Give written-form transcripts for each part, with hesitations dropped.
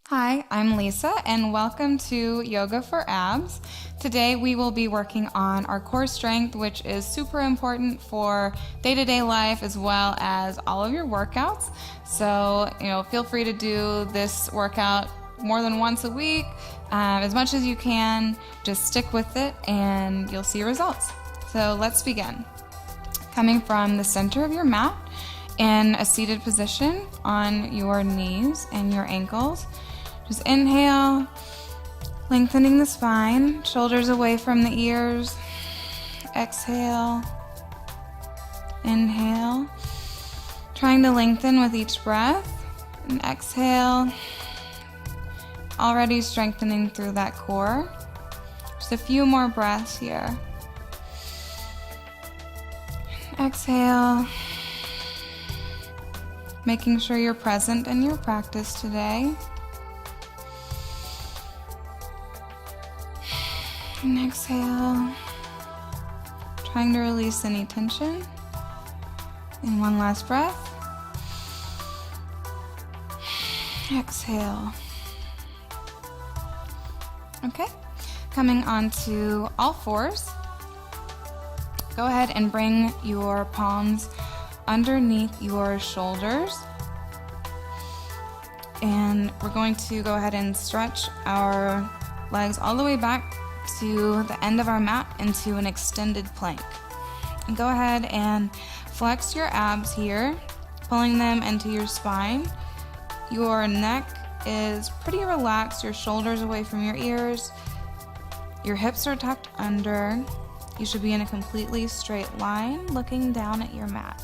Hi, I'm Lisa and welcome to Yoga for Abs. Today we will be working on our core strength, which is super important for day-to-day life as well as all of your workouts. So, feel free to do this workout more than once a week, as much as you can. Just stick with it and you'll see results. So let's begin. Coming from the center of your mat in a seated position on your knees and your ankles. Just inhale, lengthening the spine, shoulders away from the ears. Exhale, inhale, trying to lengthen with each breath. And exhale, already strengthening through that core. Just a few more breaths here. Exhale, making sure you're present in your practice today. And exhale, trying to release any tension. And one last breath. Exhale. Okay, coming onto all fours. Go ahead and bring your palms underneath your shoulders. And we're going to go ahead and stretch our legs all the way back to the end of our mat into an extended plank. And go ahead and flex your abs here, pulling them into your spine. Your neck is pretty relaxed, your shoulders away from your ears. Your hips are tucked under. You should be in a completely straight line, looking down at your mat.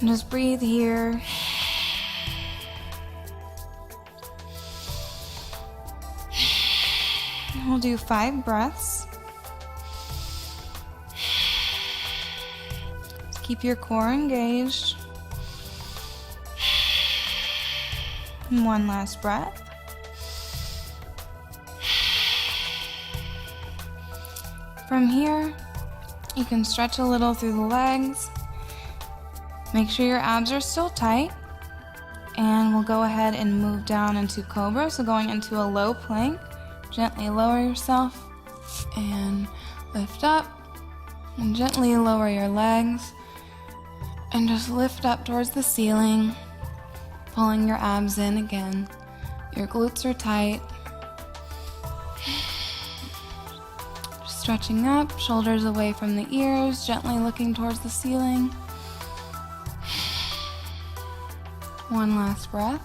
And just breathe here. We'll do 5 breaths. Just keep your core engaged. And one last breath. From here, you can stretch a little through the legs. Make sure your abs are still tight. And we'll go ahead and move down into Cobra. So going into a low plank. Gently lower yourself and lift up, and gently lower your legs and just lift up towards the ceiling, pulling your abs in again. Your glutes are tight. Just stretching up, shoulders away from the ears, gently looking towards the ceiling. One last breath.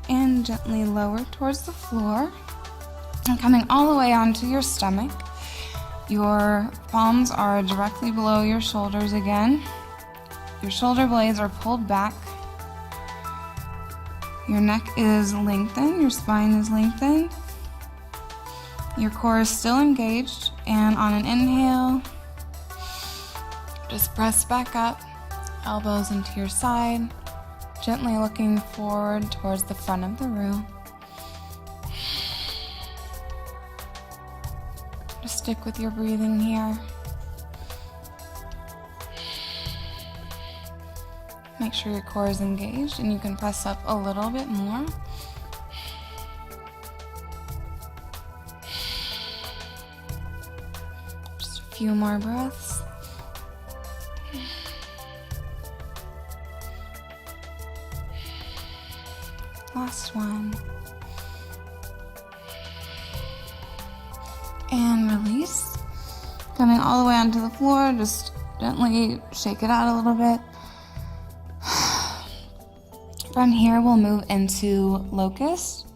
And gently lower towards the floor. And coming all the way onto your stomach. Your palms are directly below your shoulders again. Your shoulder blades are pulled back. Your neck is lengthened, your spine is lengthened. Your core is still engaged, and on an inhale, just press back up, elbows into your side. Gently looking forward towards the front of the room. Just stick with your breathing here. Make sure your core is engaged and you can press up a little bit more. Just a few more breaths. Last one. And release. Coming all the way onto the floor, just gently shake it out a little bit. From here, we'll move into locust.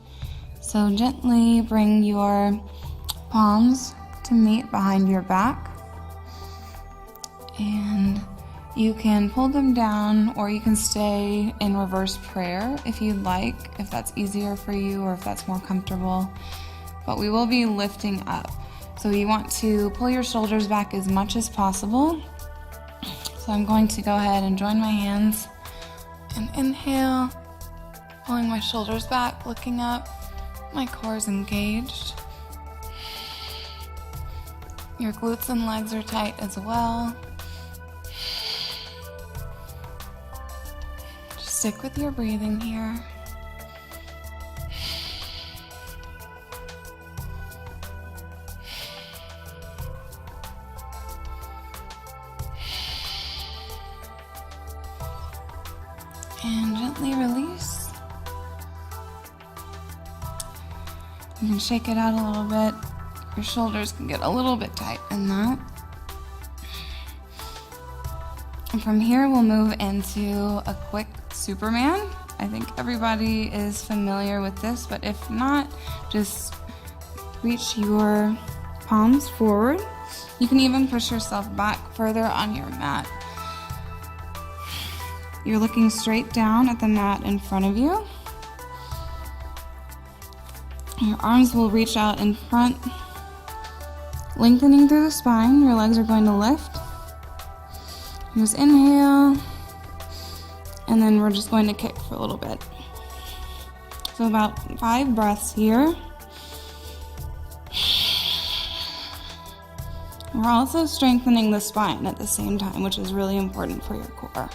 So gently bring your palms to meet behind your back. And you can pull them down, or you can stay in reverse prayer if you'd like, if that's easier for you or if that's more comfortable. But we will be lifting up. So you want to pull your shoulders back as much as possible. So I'm going to go ahead and join my hands and inhale, pulling my shoulders back, looking up. My core is engaged. Your glutes and legs are tight as well. Just stick with your breathing here. And gently release. You can shake it out a little bit. Your shoulders can get a little bit tight in that. And from here, we'll move into a quick Superman. I think everybody is familiar with this, but if not, just reach your palms forward. You can even push yourself back further on your mat. You're looking straight down at the mat in front of you. Your arms will reach out in front, lengthening through the spine. Your legs are going to lift. Just inhale, and then we're just going to kick for a little bit. So about 5 breaths here. We're also strengthening the spine at the same time, which is really important for your core.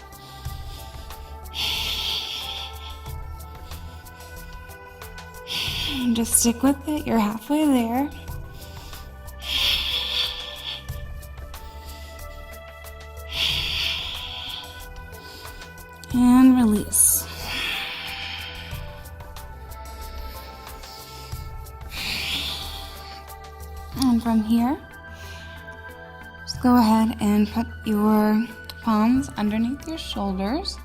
Just stick with it. You're halfway there. And release. And from here, just go ahead and put your palms underneath your shoulders.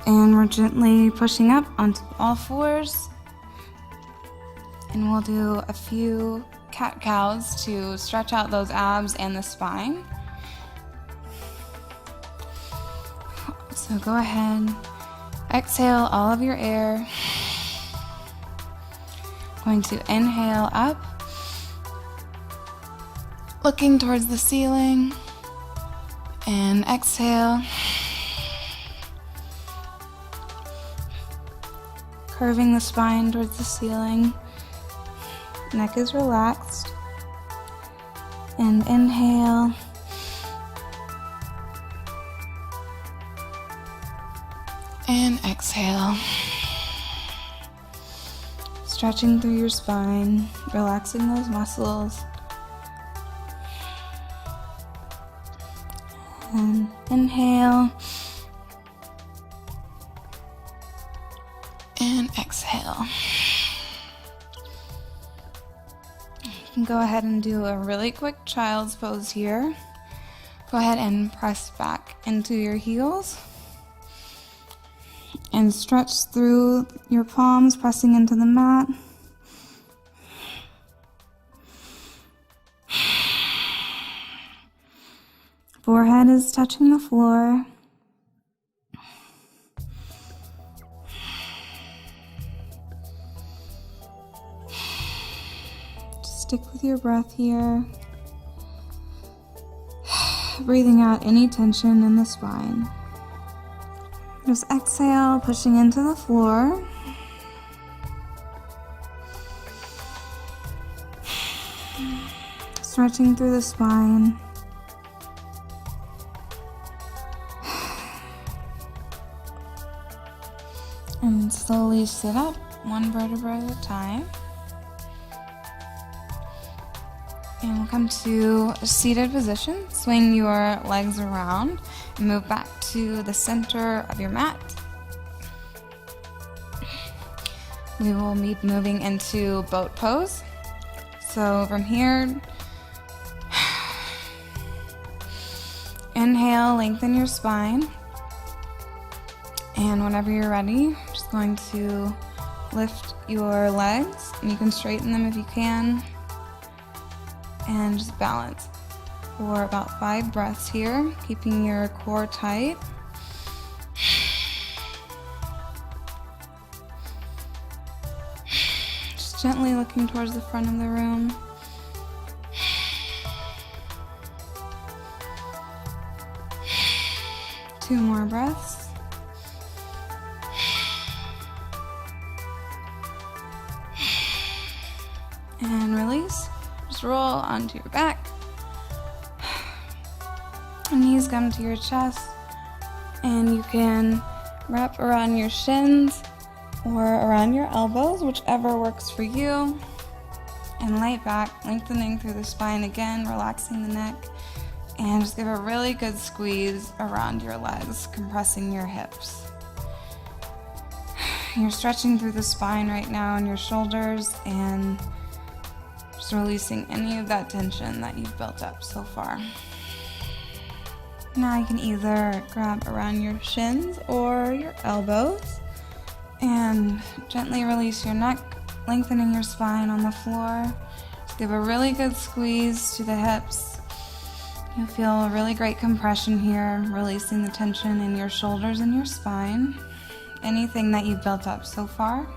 And we're gently pushing up onto all fours. And we'll do a few cat-cows to stretch out those abs and the spine. So go ahead, exhale all of your air. Going to inhale up, looking towards the ceiling, and exhale, curving the spine towards the ceiling. Neck is relaxed. And inhale. And exhale. Stretching through your spine, relaxing those muscles. And inhale. And exhale. You can go ahead and do a really quick child's pose here. Go ahead and press back into your heels. And stretch through your palms, pressing into the mat. Forehead is touching the floor. Stick with your breath here. Breathing out any tension in the spine. Just exhale, pushing into the floor. Stretching through the spine. And slowly sit up, one vertebra at a time. And we'll come to a seated position. Swing your legs around and move back to the center of your mat. We will be moving into boat pose. So from here, inhale, lengthen your spine. And whenever you're ready, just going to lift your legs, and you can straighten them if you can. And just balance for about 5 breaths here, keeping your core tight. Just gently looking towards the front of the room. Two more breaths. And release. Just roll onto your back. Knees come to your chest, and you can wrap around your shins or around your elbows, whichever works for you. And lay back, lengthening through the spine again, relaxing the neck. And just give a really good squeeze around your legs, compressing your hips. You're stretching through the spine right now in your shoulders and just releasing any of that tension that you've built up so far. Now you can either grab around your shins or your elbows and gently release your neck, lengthening your spine on the floor. Just give a really good squeeze to the hips. You'll feel a really great compression here, releasing the tension in your shoulders and your spine. Anything that you've built up so far.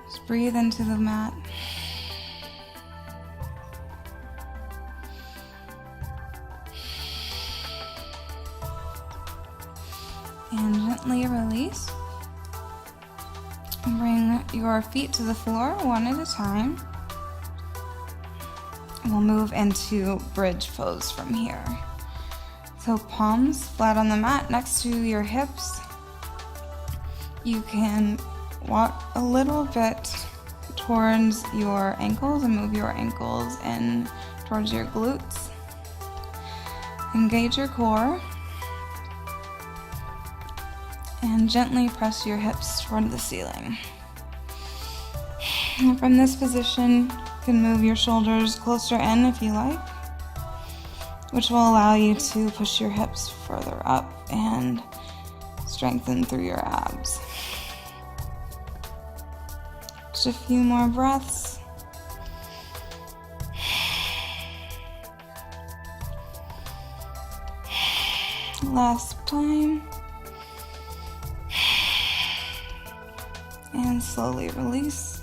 Just breathe into the mat. And gently release. And bring your feet to the floor one at a time. And we'll move into bridge pose from here. So palms flat on the mat next to your hips. You can walk a little bit towards your ankles and move your ankles in towards your glutes. Engage your core. And gently press your hips toward the ceiling. And from this position, you can move your shoulders closer in if you like, which will allow you to push your hips further up and strengthen through your abs. Just a few more breaths. Last time. And slowly release.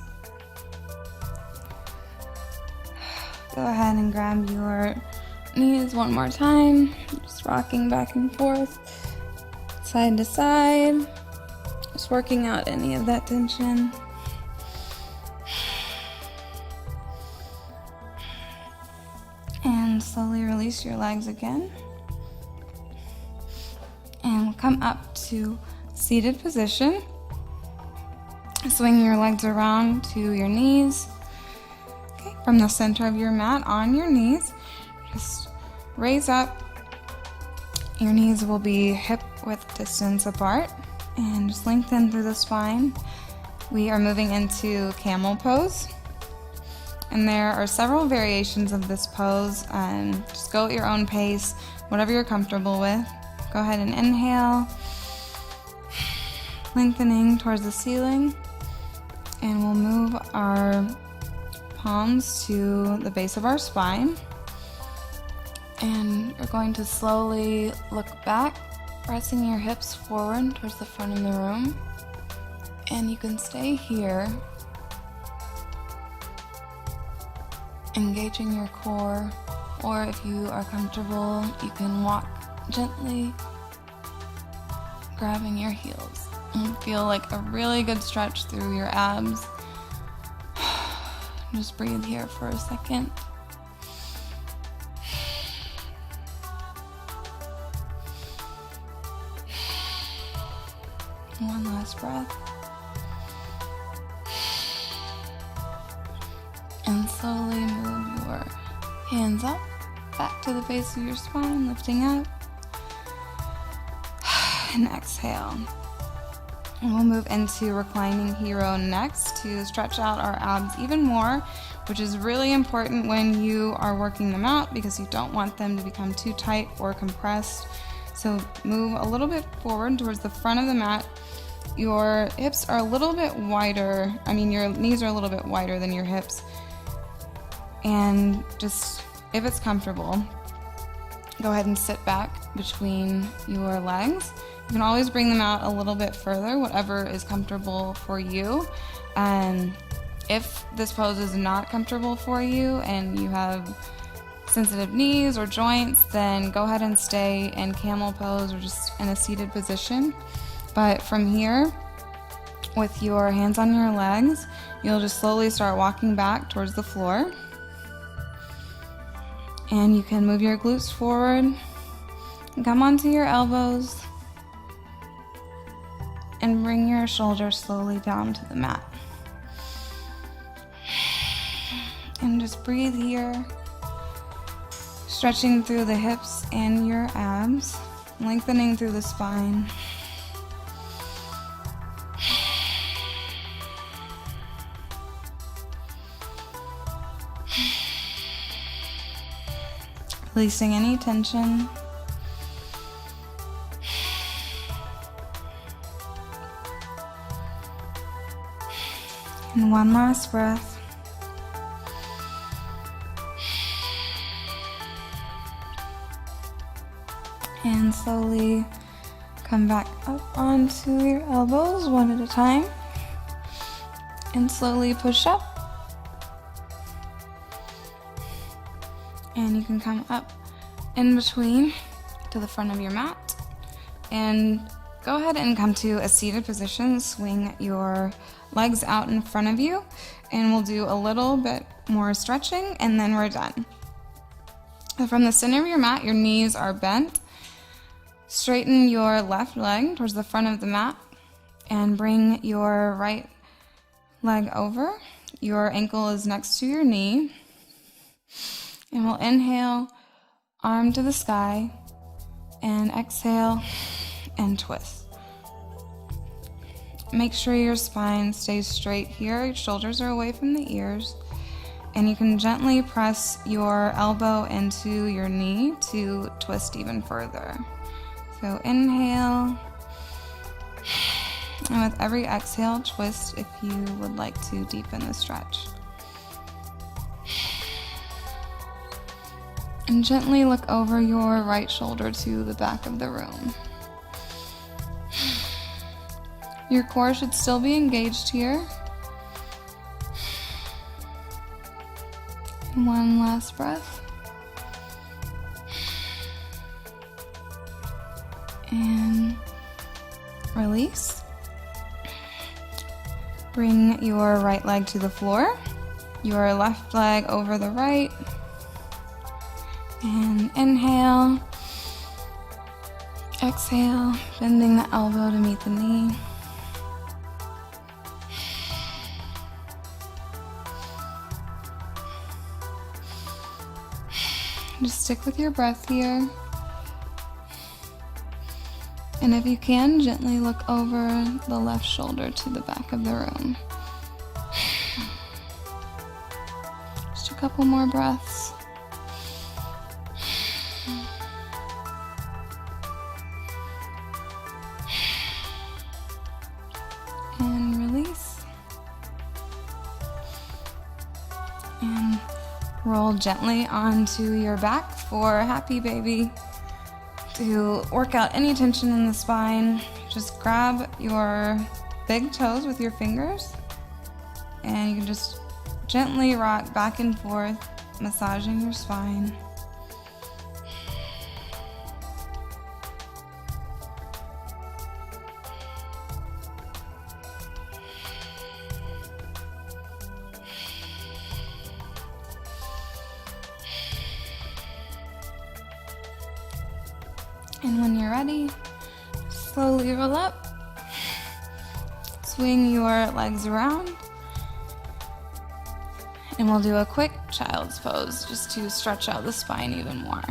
Go ahead and grab your knees one more time. Just rocking back and forth, side to side. Just working out any of that tension. And slowly release your legs again. And we'll come up to seated position. Swing your legs around to your knees. Okay, from the center of your mat on your knees, just raise up. Your knees will be hip width distance apart and just lengthen through the spine. We are moving into camel pose. And there are several variations of this pose. Just go at your own pace, whatever you're comfortable with. Go ahead and inhale, lengthening towards the ceiling. And we'll move our palms to the base of our spine. And you're going to slowly look back, pressing your hips forward towards the front of the room. And you can stay here, engaging your core, or if you are comfortable, you can walk gently, grabbing your heels. And feel like a really good stretch through your abs. Just breathe here for a second. One last breath. And slowly move your hands up, back to the base of your spine, lifting up. And exhale. And we'll move into reclining hero next to stretch out our abs even more, which is really important when you are working them out because you don't want them to become too tight or compressed. So move a little bit forward towards the front of the mat. Your hips are a little bit wider. Your knees are a little bit wider than your hips. And just, if it's comfortable, go ahead and sit back between your legs. You can always bring them out a little bit further, whatever is comfortable for you. And if this pose is not comfortable for you and you have sensitive knees or joints, then go ahead and stay in camel pose or just in a seated position. But from here, with your hands on your legs, you'll just slowly start walking back towards the floor. And you can move your glutes forward and come onto your elbows and bring your shoulders slowly down to the mat. And just breathe here, stretching through the hips and your abs, lengthening through the spine. Releasing any tension. And one last breath. And slowly come back up onto your elbows one at a time. And slowly push up. And you can come up in between to the front of your mat. And go ahead and come to a seated position. Swing your legs out in front of you. And we'll do a little bit more stretching and then we're done. From the center of your mat, your knees are bent. Straighten your left leg towards the front of the mat and bring your right leg over. Your ankle is next to your knee. And we'll inhale, arm to the sky, and exhale and twist. Make sure your spine stays straight here. Your shoulders are away from the ears. And you can gently press your elbow into your knee to twist even further. So inhale, and with every exhale, twist if you would like to deepen the stretch. And gently look over your right shoulder to the back of the room. Your core should still be engaged here. And one last breath. And release. Bring your right leg to the floor, your left leg over the right, and inhale, exhale, bending the elbow to meet the knee. Just stick with your breath here. And if you can, gently look over the left shoulder to the back of the room. Just a couple more breaths. And release. And roll gently onto your back for happy baby. To work out any tension in the spine, just grab your big toes with your fingers and you can just gently rock back and forth, massaging your spine. And when you're ready, slowly roll up, swing your legs around, and we'll do a quick child's pose just to stretch out the spine even more.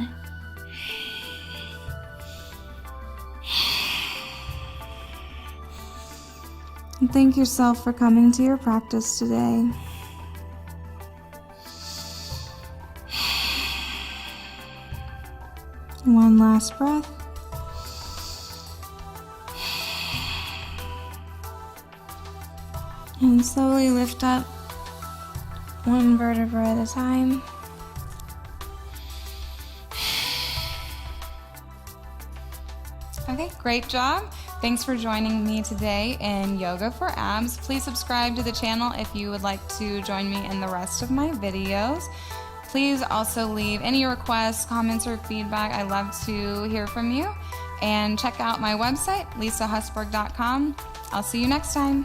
And thank yourself for coming to your practice today. One last breath. And slowly lift up one vertebra at a time. Okay, great job. Thanks for joining me today in Yoga for Abs. Please subscribe to the channel if you would like to join me in the rest of my videos. Please also leave any requests, comments, or feedback. I love to hear from you. And check out my website, lisahusberg.com. I'll see you next time.